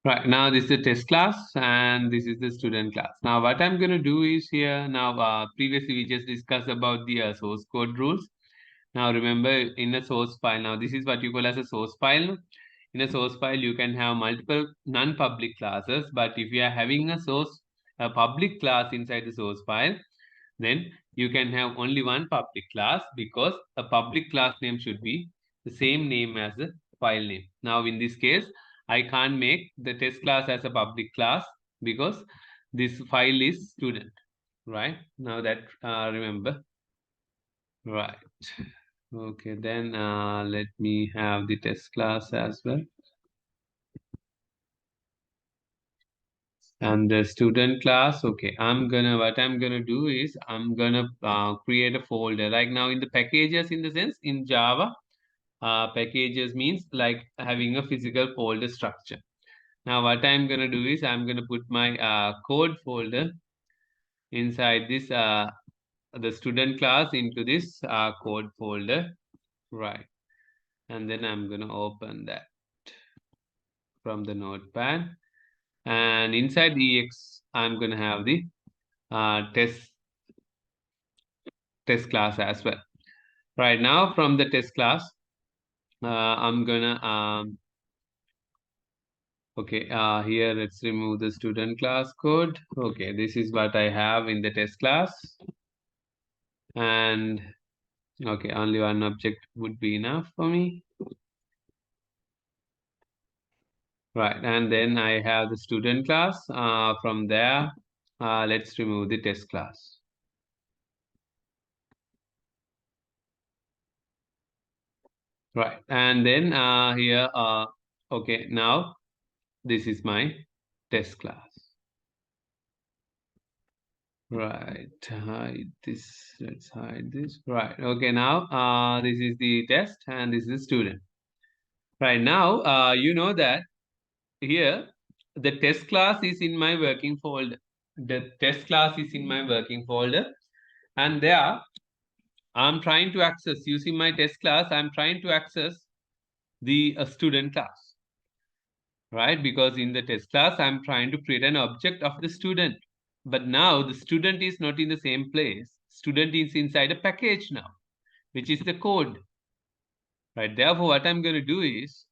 Right, now this is the test class and this is the student class. Now what I'm going to do is here, now previously we just discussed about the source code rules. Now remember, in a source file, now this is what you call as a source file. In a source file, you can have multiple non-public classes, but if you are having a public class inside the source file, then you can have only one public class, because a public class name should be the same name as the file name. Now in this case, I can't make the test class as a public class because this file is student, right? Now that remember, right? Okay, then let me have the test class as well. And the student class, okay, what I'm gonna do is I'm gonna create a folder. Like now in the packages, in the sense in Java, packages means like having a physical folder structure. Now what I'm gonna do is I'm gonna put my code folder inside this the student class into this code folder, right? And then I'm gonna open that from the notepad, and inside the ex I'm gonna have the test class as well. Right now from the test class, I'm gonna okay, here let's remove the student class code. Okay, this is what I have in the test class, and okay, only one object would be enough for me. Right, and then I have the student class. From there, let's remove the test class. Right, and then here, okay, now this is my test class. Right, hide this, let's hide this. Right, okay, now this is the test and this is the student. Right now, you know that here the test class is in my working folder. The test class is in my working folder, and there I'm trying to access, using my test class, I'm trying to access the student class, right? Because in the test class, I'm trying to create an object of the student. But now the student is not in the same place. Student is inside a package now, which is the code, right? Therefore, what I'm going to do is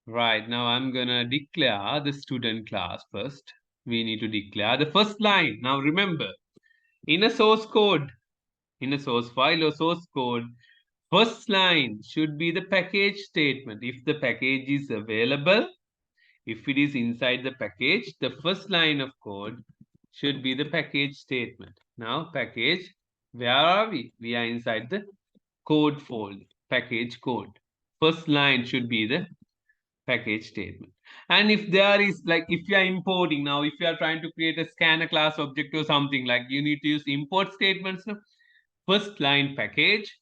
right now I'm going to declare the student class first. We need to declare the first line. Now remember, in a source code, in a source file or source code, first line should be the package statement. If the package is available, if it is inside the package, the first line of code should be the package statement. Now, package, where are we? We are inside the code folder, package code. First line should be the package statement. And if there is, like, if you are importing now, if you are trying to create a scanner class object or something, like you need to use import statements now. First line package,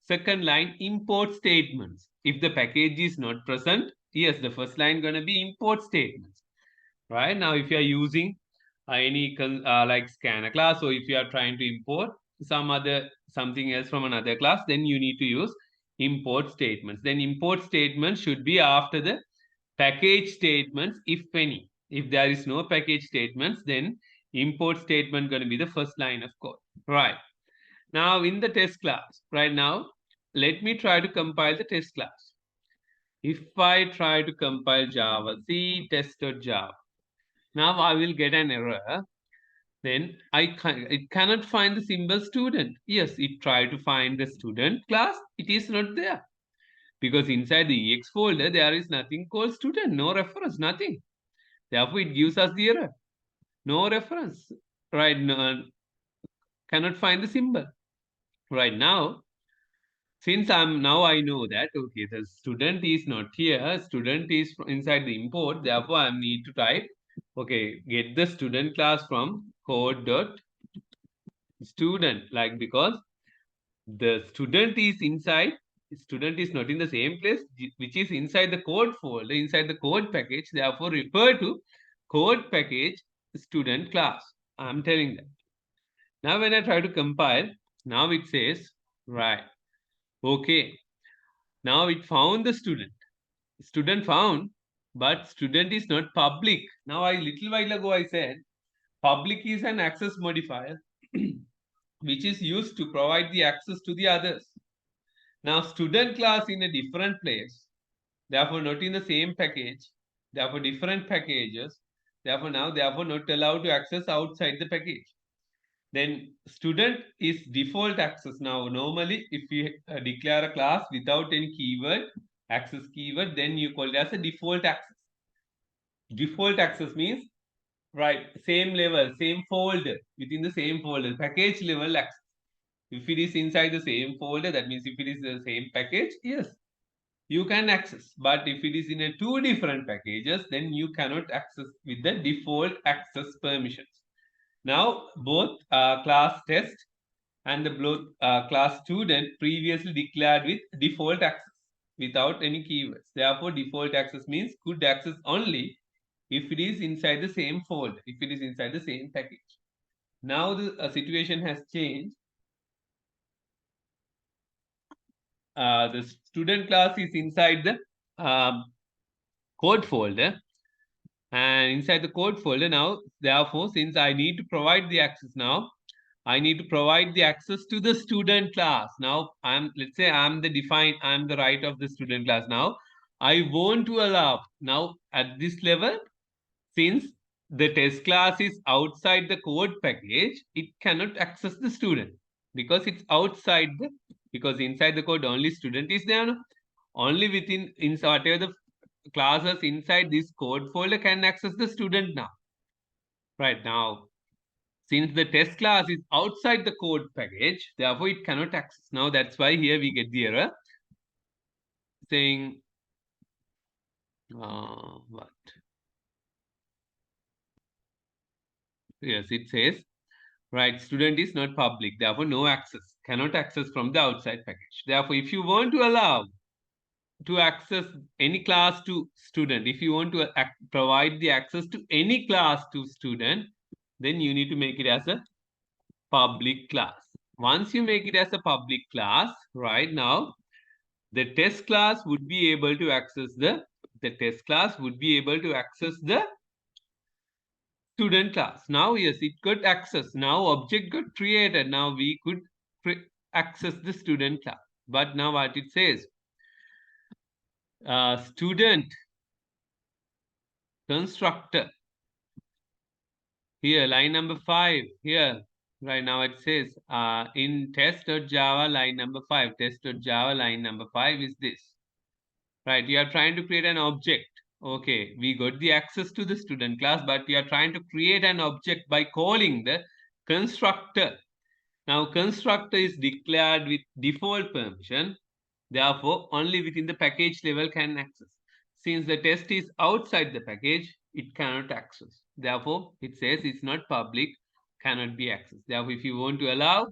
second line import statements. If the package is not present, yes, the first line gonna be import statements, right? Now, if you are using any like scanner class, or if you are trying to import something else from another class, then you need to use import statements. Then import statements should be after the package statements, if any. If there is no package statements, then import statement going to be the first line of code, right? Now in the test class, right now, let me try to compile the test class. If I try to compile Java, C test.java, now I will get an error. Then it cannot find the symbol student. Yes, it tried to find the student class. It is not there. Because inside the EX folder, there is nothing called student, no reference, nothing. Therefore, it gives us the error. No reference. Right, no, cannot find the symbol. Right now, since I know that, okay, the student is not here, student is inside the import, therefore I need to type, okay, get the student class from code dot student, like, because the student is inside, student is not in the same place, which is inside the code folder, inside the code package, therefore refer to code package student class. I'm telling that. Now when I try to compile, now it says, right, okay, now it found the student. Student found, but student is not public. Now, little while ago I said public is an access modifier which is used to provide the access to the others. Now, student class in a different place, therefore not in the same package, therefore different packages, therefore not allowed to access outside the package. Then student is default access. Now, normally if you declare a class without any keyword, access keyword, then you call it as a default access. Default access means, right, same level, same folder, within the same folder, package level access. If it is inside the same folder, that means if it is the same package, yes, you can access. But if it is in a two different packages, then you cannot access with the default access permissions. Now, both class test and the both class student previously declared with default access without any keywords. Therefore, default access means could access only if it is inside the same folder, if it is inside the same package. Now the situation has changed. The student class is inside the code folder, and inside the code folder now, therefore, since I need to provide the access now, I need to provide the access to the student class. Now, let's say I'm the right of the student class. Now, I want to allow, now at this level, since the test class is outside the code package, it cannot access the student because it's outside because inside the code only student is there. No? Only inside whatever the classes inside this code folder can access the student now. Right now, since the test class is outside the code package, therefore it cannot access. Now that's why here we get the error saying what? Yes, it says, right, student is not public, therefore no access, cannot access from the outside package. Therefore, if you want to allow to access any class to student, if you want to provide the access to any class to student, then you need to make it as a public class. Once you make it as a public class, right now, the test class would be able to access the student class. Now, yes, it got access. Now, object got created. Now, we could access the student class. But now what it says, student constructor. Here, line number 5. Here, right now it says in test.java line number 5. Test.java line number 5 is this. Right, you are trying to create an object. Okay, we got the access to the student class, but we are trying to create an object by calling the constructor. Now, constructor is declared with default permission. Therefore, only within the package level can access. Since the test is outside the package, it cannot access. Therefore, it says it's not public, cannot be accessed. Therefore, if you want to allow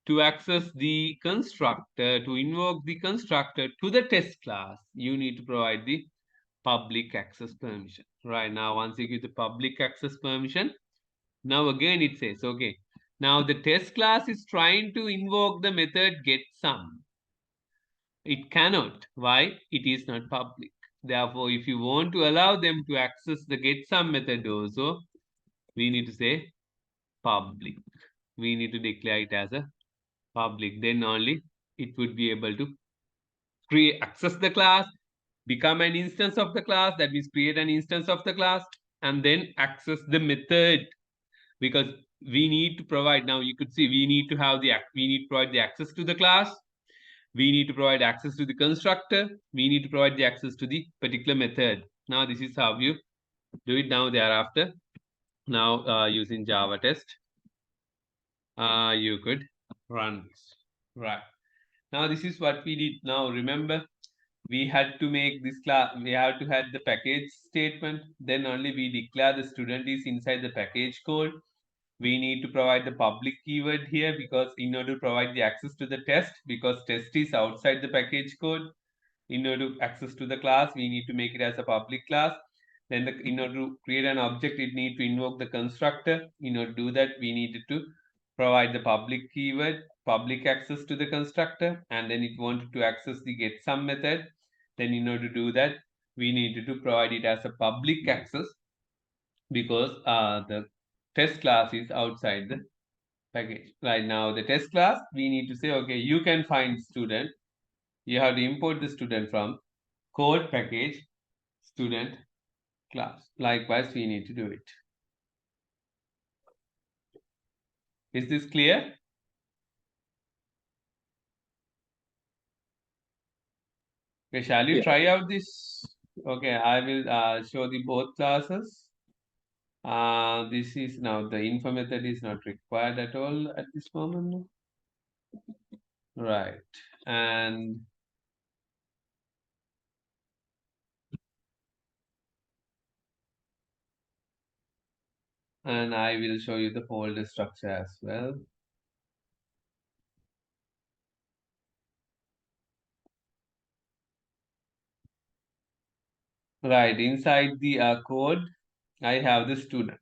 to access the constructor, to invoke the constructor to the test class, you need to provide the public access permission. Right now, once you give the public access permission, now again it says, okay, now the test class is trying to invoke the method getSum. It cannot. Why? It is not public. Therefore, if you want to allow them to access the getSum method also, we need to say public. We need to declare it as a public. Then only it would be able to access the class, become an instance of the class, that means create an instance of the class, and then access the method. Because we need to provide, now you could see we need to provide the access to the class, we need to provide access to the constructor, we need to provide the access to the particular method. Now this is how you do it now thereafter. Now using Java test, you could run this. Right. Now this is what we did. Now remember, we had to make this class, we have to have the package statement, then only we declare the student is inside the package code. We need to provide the public keyword here because in order to provide the access to the test, because test is outside the package code, in order to access to the class, we need to make it as a public class. Then in order to create an object, it need to invoke the constructor. In order to do that, we needed to provide the public keyword, public access to the constructor, and then it wanted to access the getSum method. Then in order to do that, we needed to provide it as a public access because the test class is outside the package. Right now, the test class, we need to say, okay, you can find student. You have to import the student from code package student class. Likewise, we need to do it. Is this clear? Okay, shall you Yeah. try out this? Okay, I will show the both classes. This is now the info method is not required at all at this moment. Right. And I will show you the folder structure as well. Right, inside the code, I have the student.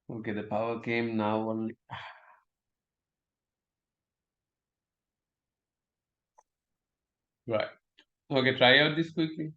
Okay, the power came now only. Right. Okay, try out this quickly.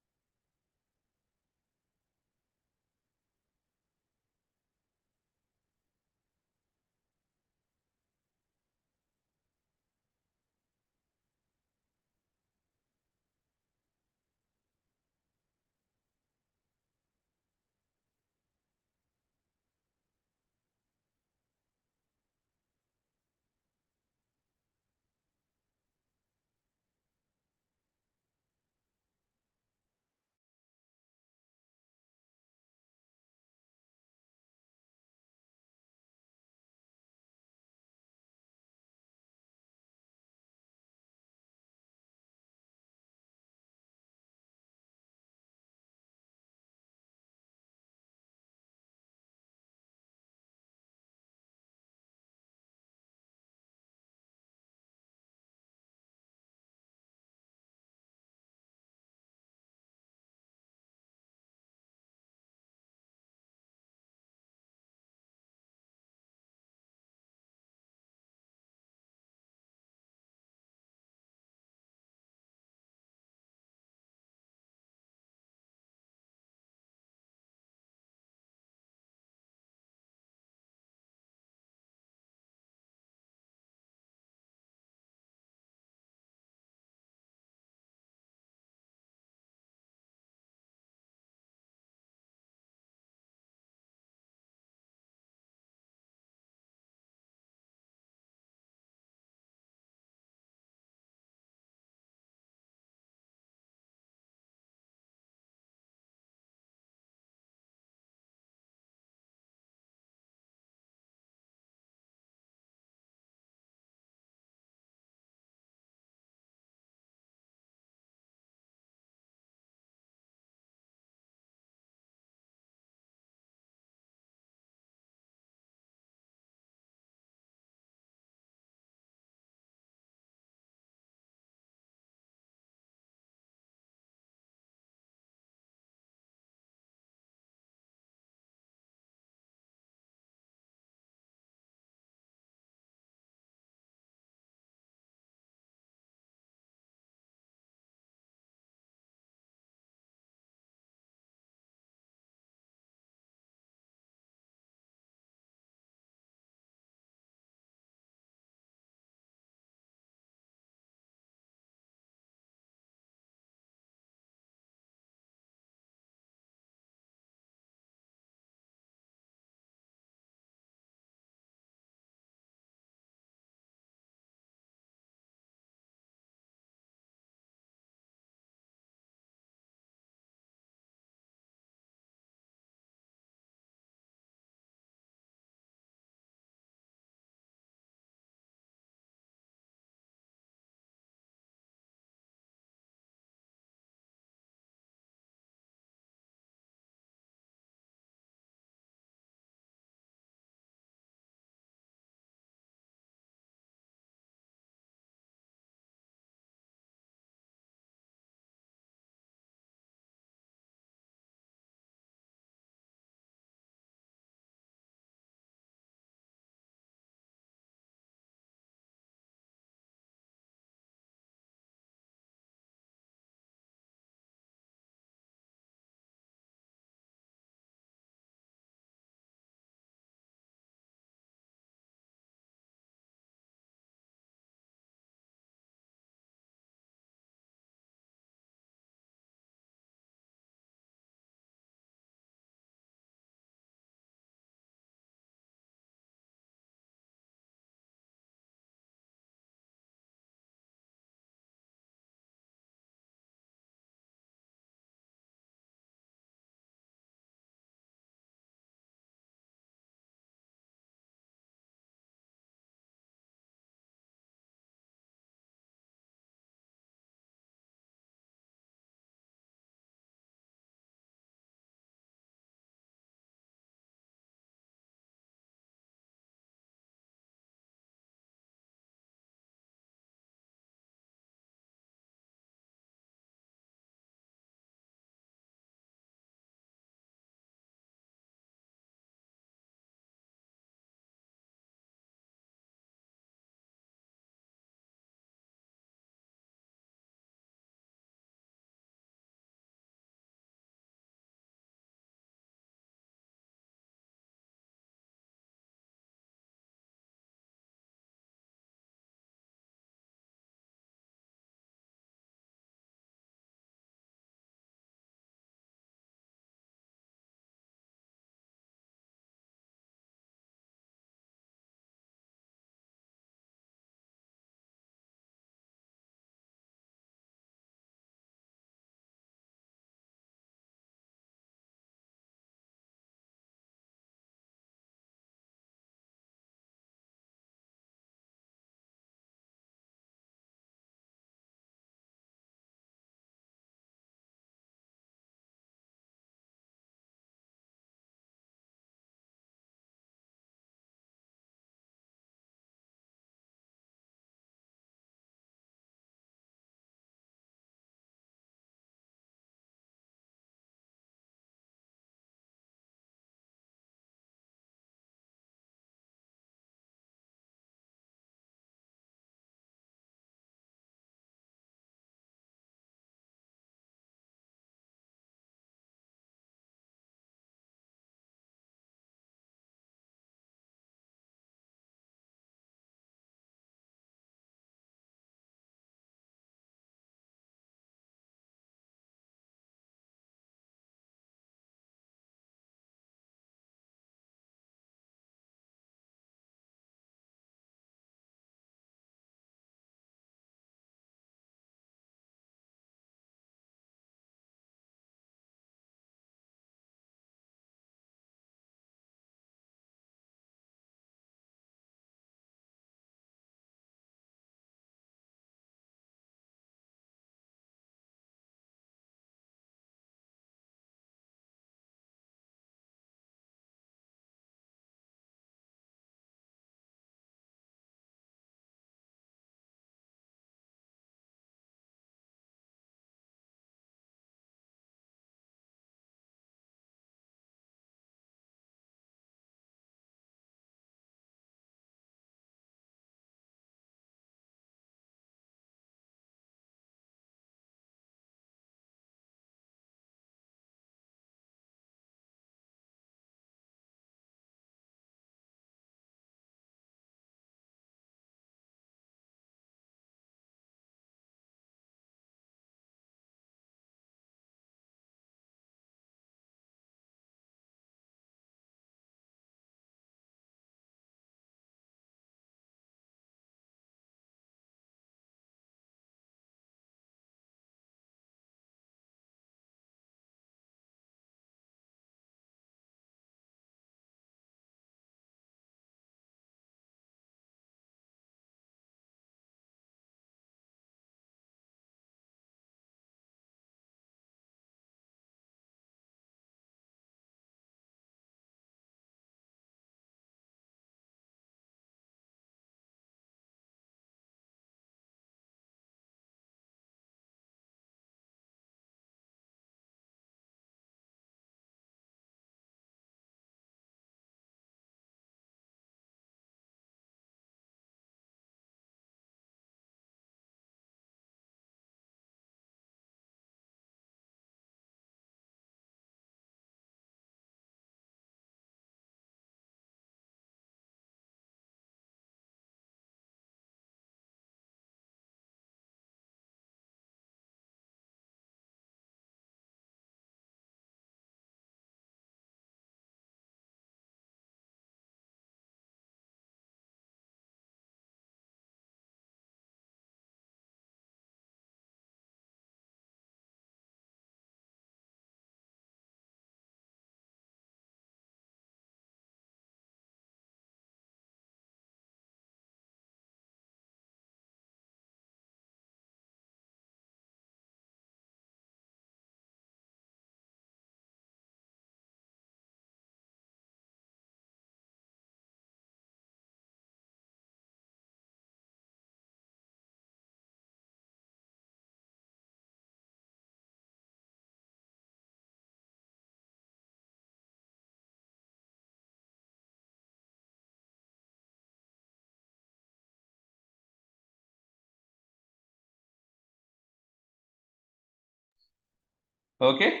Okay.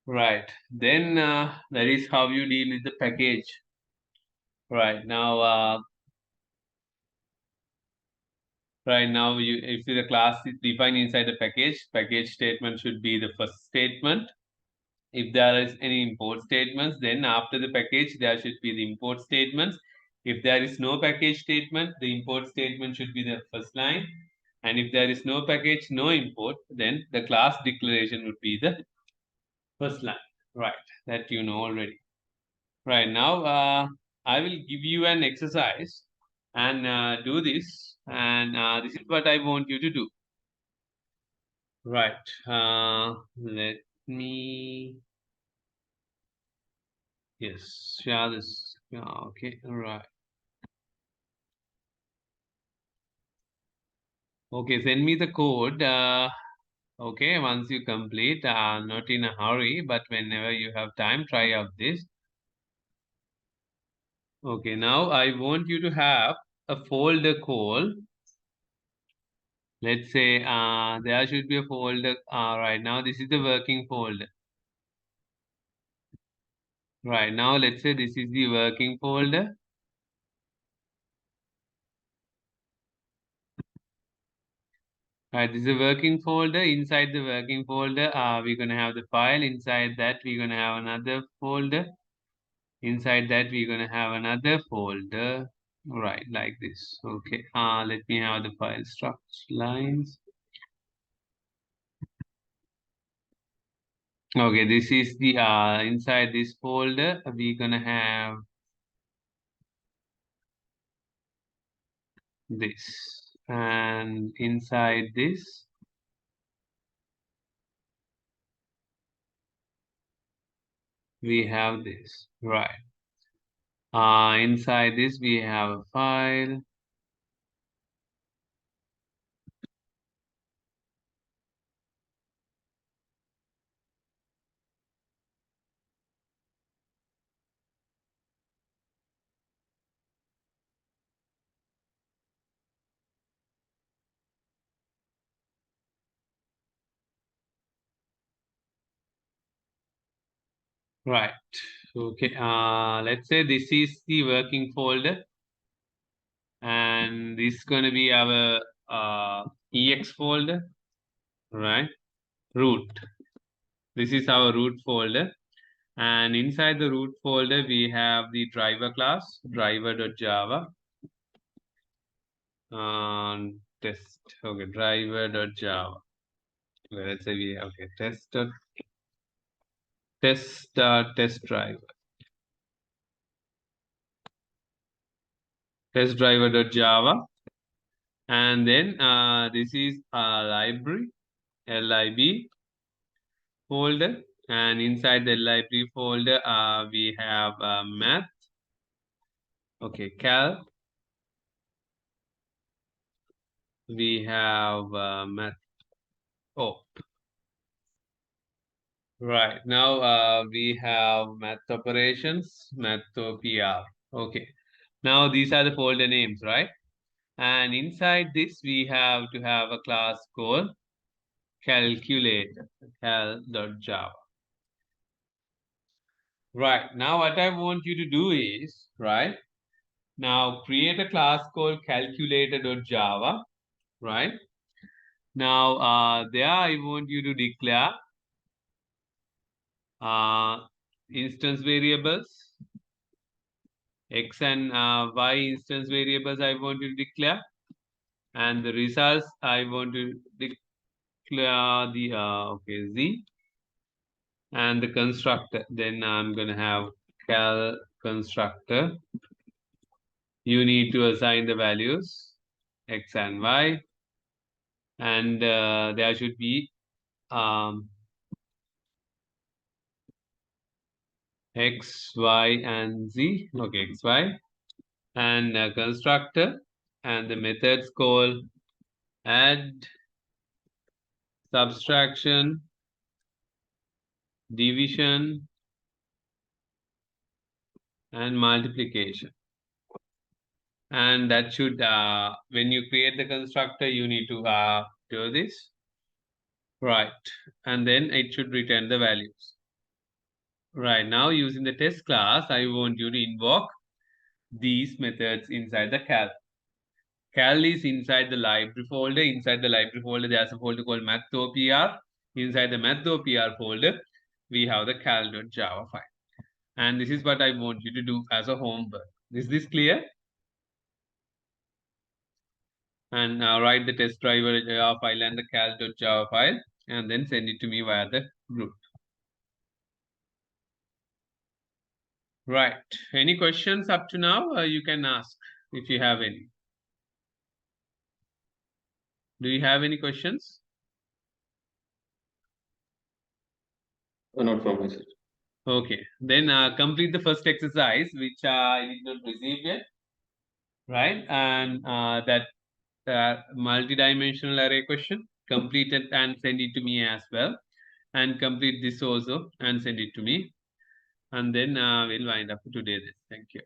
Right. Then that is how you deal with the package. Right now, you if the class is defined inside the package statement should be the first statement. If there is any import statements, then after the package there should be the import statements. If there is no package statement, the import statement should be the first line. And if there is no package, no import, then the class declaration would be the first line. Right. That you know already. Right now, I will give you an exercise and do this. And this is what I want you to do. Right. Let me, yes, share this. Yeah, okay. All right. Okay. Send me the code. Okay. Once you complete, not in a hurry, but whenever you have time, try out this. Okay. Now I want you to have a folder called, let's say, there should be a folder. Right now, this is the working folder. Right now, let's say this is the working folder. Right, this is a working folder. Inside the working folder, we're gonna have the file. Inside that, we're gonna have another folder. Inside that, we're gonna have another folder. Right, like this. Okay. Let me have the file structure lines. Okay, this is the inside this folder. We're gonna have this, and inside this we have this. Right. Inside this we have a file. Right. Okay. Let's say this is the working folder, and this is gonna be our ex folder. Right. Root. This is our root folder, and inside the root folder we have the driver class, driver.java. Test. Okay. Driver.java. Okay, let's say we have okay test driver. Test driver.java, and then this is a library lib folder, and inside the library folder we have math. Okay, cal, we have math. Oh, right now we have math operations, math pr. Okay, now these are the folder names, right? And inside this we have to have a class called calculator, cal.java. Right. Now what I want you to do is, right, now create a class called calculator.java, right? Now there I want you to declare uh, instance variables, x and y instance variables I want you to declare, and the results I want to declare the okay z, and the constructor. Then I'm gonna have cal constructor. You need to assign the values x and y, and there should be um, x, y, and z. Okay, x, y, and constructor, and the methods called add, subtraction, division, and multiplication. And that should, when you create the constructor, you need to do this. Right. And then it should return the values. Right. Now using the test class, I want you to invoke these methods inside the cal. Cal is inside the library folder. Inside the library folder, there's a folder called math.opr. Inside the math.opr folder, we have the cal.java file. And this is what I want you to do as a homework. Is this clear? And write the test driver Java file and the cal.java file, and then send it to me via the group. Right. Any questions up to now? You can ask if you have any. Do you have any questions? Not from my side. Okay. Then complete the first exercise, which I did not receive yet. Right. And that multi-dimensional array question, complete it and send it to me as well. And complete this also and send it to me. And then we'll wind up today. Thank you.